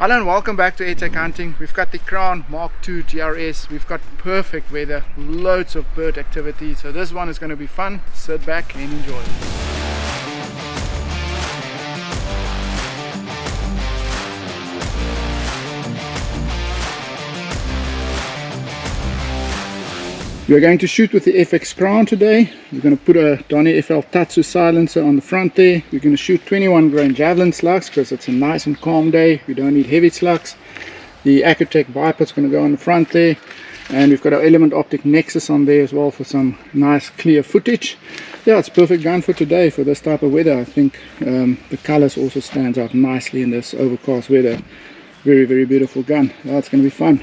Hello and welcome back to AirTac Hunting. We've got the Crown MKII GRS. We've got perfect weather, loads of bird activity. So this one is going to be fun. Sit back and enjoy. We're going to shoot with the FX Crown today. We're going to put a DonnyFL Tatsu silencer on the front there. We're going to shoot 21 grain Javelin Slugs because it's a nice and calm day. We don't need heavy slugs. The AirTac Viper's going to go on the front there. And we've got our Element Optic Nexus on there as well for some nice clear footage. Yeah, it's a perfect gun for today for this type of weather. I think the colors also stands out nicely in this overcast weather. Very, very beautiful gun. Yeah, it's going to be fun.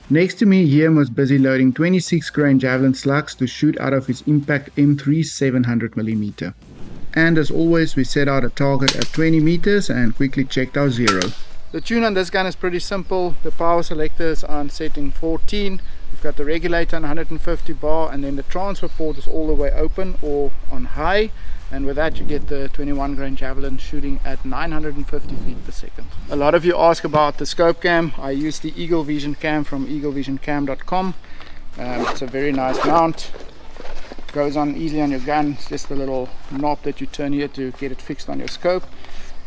Next to me, Ian was busy loading 26 grain Javelin Slugs to shoot out of his Impact M3 700mm. And as always, we set out a target at 20 meters and quickly checked our zero. The tune on this gun is pretty simple. The power selector is on setting 14. We've got the regulator on 150 bar, and then the transfer port is all the way open or on high. And with that you get the 21 grain Javelin shooting at 950 feet per second. A lot of you ask about the scope cam. I use the Eagle Vision cam from eaglevisioncam.com. It's a very nice mount. Goes on easily on your gun. It's just a little knob that you turn here to get it fixed on your scope.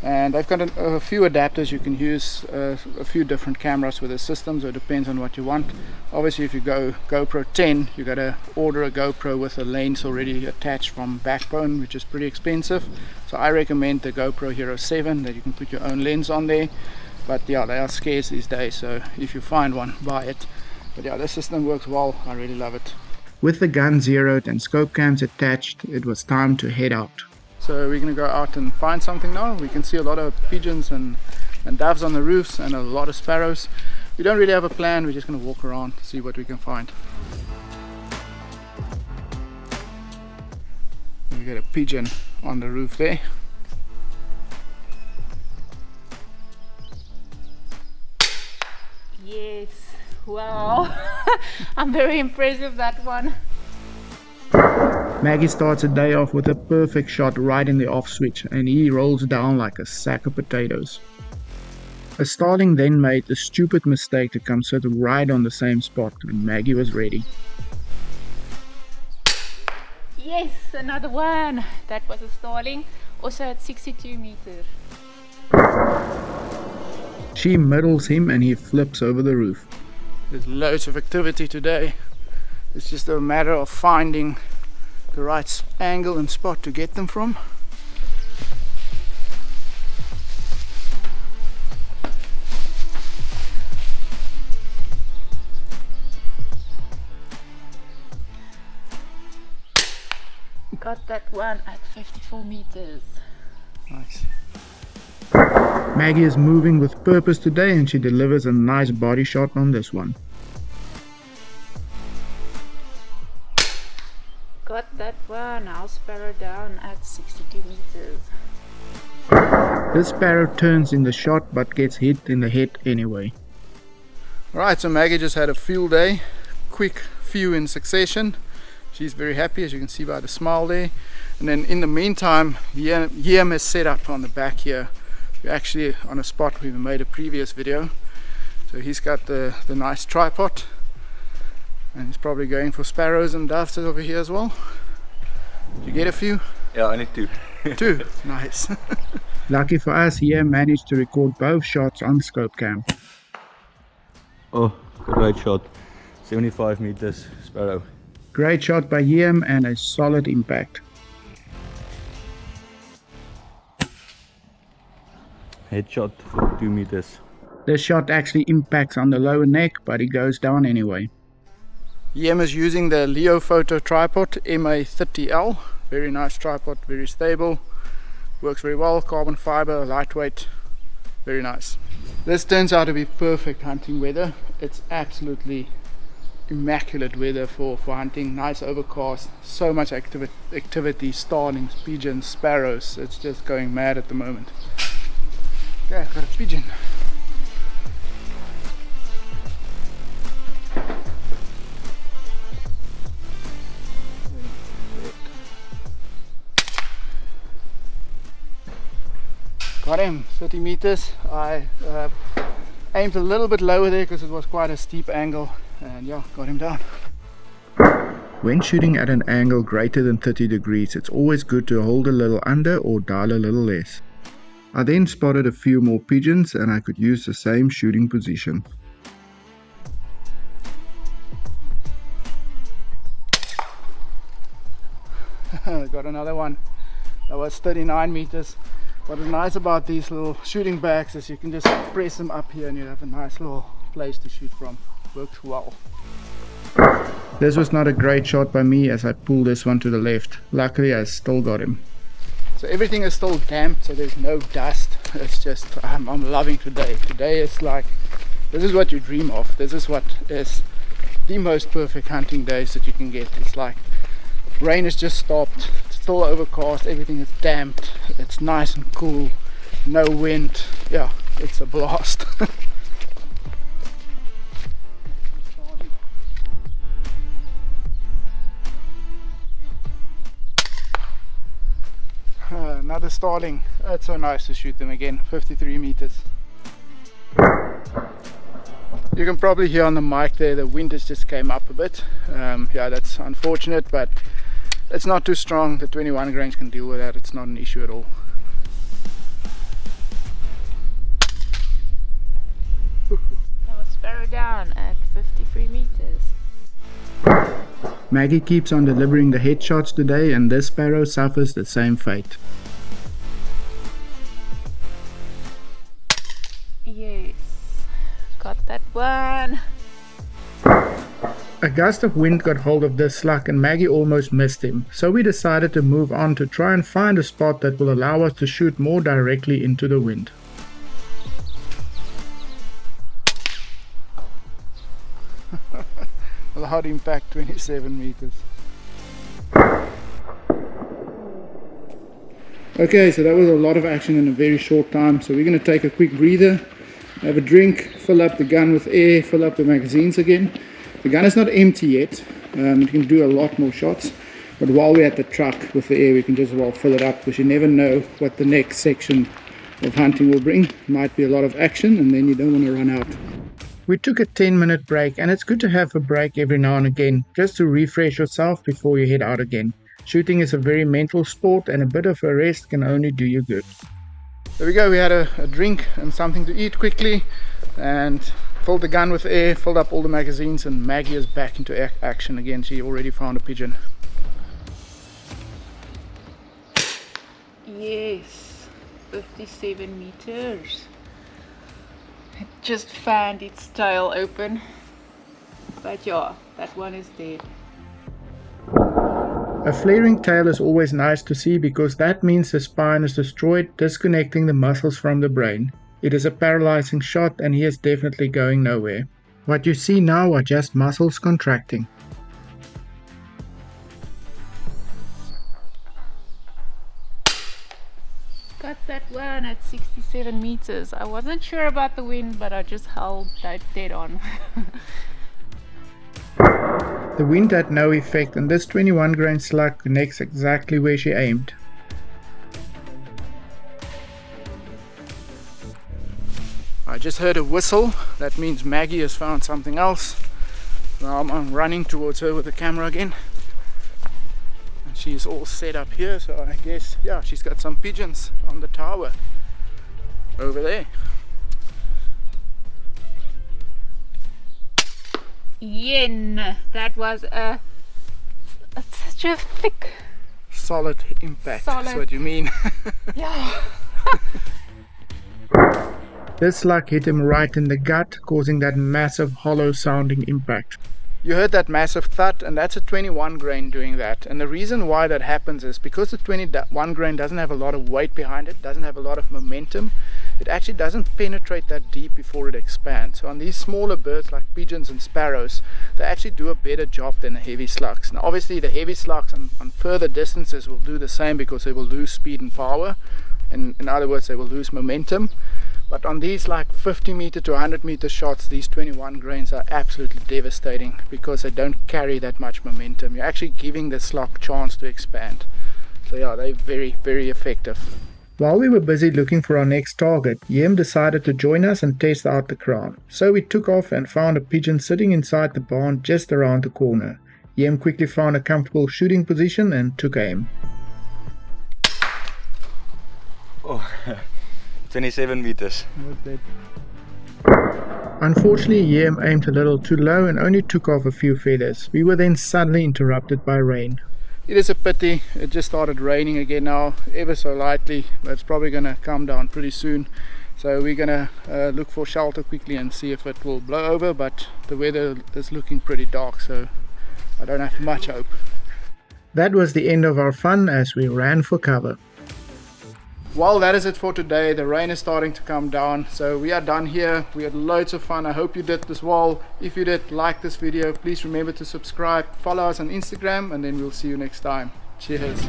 And I've got a few adapters. You can use a few different cameras with the system, so it depends on what you want. Obviously if you go GoPro 10, you got to order a GoPro with a lens already attached from Backbone, which is pretty expensive. So I recommend the GoPro Hero 7 that you can put your own lens on there. But yeah, they are scarce these days, so if you find one, buy it. But yeah, this system works well. I really love it. With the gun zeroed and scope cams attached, it was time to head out. So we're going to go out and find something now. We can see a lot of pigeons and doves on the roofs and a lot of sparrows. We don't really have a plan. We're just going to walk around, see what we can find. We got a pigeon on the roof there. Yes, wow. I'm very impressed with that one. Maggie starts a day off with a perfect shot right in the off switch, and he rolls down like a sack of potatoes. A starling then made the stupid mistake to come sit right on the same spot, and Maggie was ready. Yes, another one. That was a starling, also at 62 meters. She middles him and he flips over the roof. There's loads of activity today. It's just a matter of finding the right angle and spot to get them from. Got that one at 54 meters. Nice. Maggie is moving with purpose today, and she delivers a nice body shot on this one. Got that one, house sparrow down at 62 meters. This sparrow turns in the shot but gets hit in the head anyway. Alright, so Maggie just had a field day. Quick few in succession. She's very happy, as you can see by the smile there. And then in the meantime, Yam is set up on the back here. We're actually on a spot we made a previous video. So he's got the nice tripod. And he's probably going for sparrows and doves over here as well. Did you get a few? Yeah, only two. Two? Nice. Lucky for us, he managed to record both shots on scope cam. Oh, great shot. 75 meters, sparrow. Great shot by Yam and a solid impact. Headshot for 2 meters. This shot actually impacts on the lower neck, but he goes down anyway. Yam is using the Leo Photo tripod MA30L. Very nice tripod, very stable. Works very well, carbon fiber, lightweight. Very nice. This turns out to be perfect hunting weather. It's absolutely immaculate weather for hunting. Nice overcast, so much activity, starlings, pigeons, sparrows. It's just going mad at the moment. Yeah, got a pigeon. Got him, 30 meters. I Aimed a little bit lower there because it was quite a steep angle, and yeah, got him down. When shooting at an angle greater than 30 degrees, it's always good to hold a little under or dial a little less. I then spotted a few more pigeons and I could use the same shooting position. Got another one. That was 39 meters. What is nice about these little shooting bags is you can just press them up here and you have a nice little place to shoot from. Works well. This was not a great shot by me as I pulled this one to the left. Luckily I still got him. So everything is still damp, so there's no dust. It's just, I'm loving today. Today is like, this is what you dream of. This is what is the most perfect hunting days that you can get. It's like, rain has just stopped, it's still overcast, everything is damped, it's nice and cool, no wind. Yeah, it's a blast. Another starling. It's so nice to shoot them again. 53 meters. You can probably hear on the mic there the wind has just came up a bit. Yeah, that's unfortunate, but it's not too strong. The 21 grains can deal with that. It's not an issue at all. Now sparrow down at 53 meters. Maggie keeps on delivering the headshots today, and this sparrow suffers the same fate. Yes, got that one. A gust of wind got hold of this slug and Maggie almost missed him, so we decided to move on to try and find a spot that will allow us to shoot more directly into the wind. Loud impact, 27 meters. Okay, so that was a lot of action in a very short time, so we're going to take a quick breather, have a drink, fill up the gun with air, fill up the magazines again. The gun is not empty yet, it can do a lot more shots, but while we're at the truck with the air we can just well fill it up, because you never know what the next section of hunting will bring. Might be a lot of action and then you don't want to run out. We took a 10-minute break, and it's good to have a break every now and again, just to refresh yourself before you head out again. Shooting is a very mental sport and a bit of a rest can only do you good. There we go, we had a drink and something to eat quickly and filled the gun with air, filled up all the magazines, and Maggie is back into action again. She already found a pigeon. Yes, 57 meters. It just fanned its tail open, but yeah, that one is dead. A flaring tail is always nice to see because that means the spine is destroyed, disconnecting the muscles from the brain. It is a paralyzing shot and he is definitely going nowhere. What you see now are just muscles contracting. Got that one at 67 meters. I wasn't sure about the wind, but I just held that dead on. The wind had no effect and this 21 grain slug connects exactly where she aimed. I just heard a whistle. That means Maggie has found something else. Now I'm running towards her with the camera again. And she's all set up here, so I guess, yeah, she's got some pigeons on the tower over there. Yen, that was such a thick, solid impact. Solid. That's what you mean. yeah. This slug hit him right in the gut, causing that massive hollow sounding impact. You heard that massive thud, and that's a 21 grain doing that. And the reason why that happens is because the 21 grain doesn't have a lot of weight behind it, doesn't have a lot of momentum, it actually doesn't penetrate that deep before it expands. So on these smaller birds like pigeons and sparrows, they actually do a better job than the heavy slugs. Now obviously the heavy slugs on further distances will do the same because they will lose speed and power. And in other words, they will lose momentum. But on these like 50 meter to 100 meter shots, these 21 grains are absolutely devastating because they don't carry that much momentum. You're actually giving the slug chance to expand. So yeah, they're very, very effective. While we were busy looking for our next target, Yem decided to join us and test out the Crown. So we took off and found a pigeon sitting inside the barn just around the corner. Yem quickly found a comfortable shooting position and took aim. Oh, 27 meters. Unfortunately, Yem aimed a little too low and only took off a few feathers. We were then suddenly interrupted by rain. It is a pity, it just started raining again now, ever so lightly, but it's probably going to come down pretty soon. So we're going to look for shelter quickly and see if it will blow over, but the weather is looking pretty dark, so I don't have much hope. That was the end of our fun as we ran for cover. Well, that is it for today. The rain is starting to come down, so we are done here. We had loads of fun. I hope you did as well. If you did like this video, please remember to subscribe, follow us on Instagram, and then we'll see you next time. Cheers.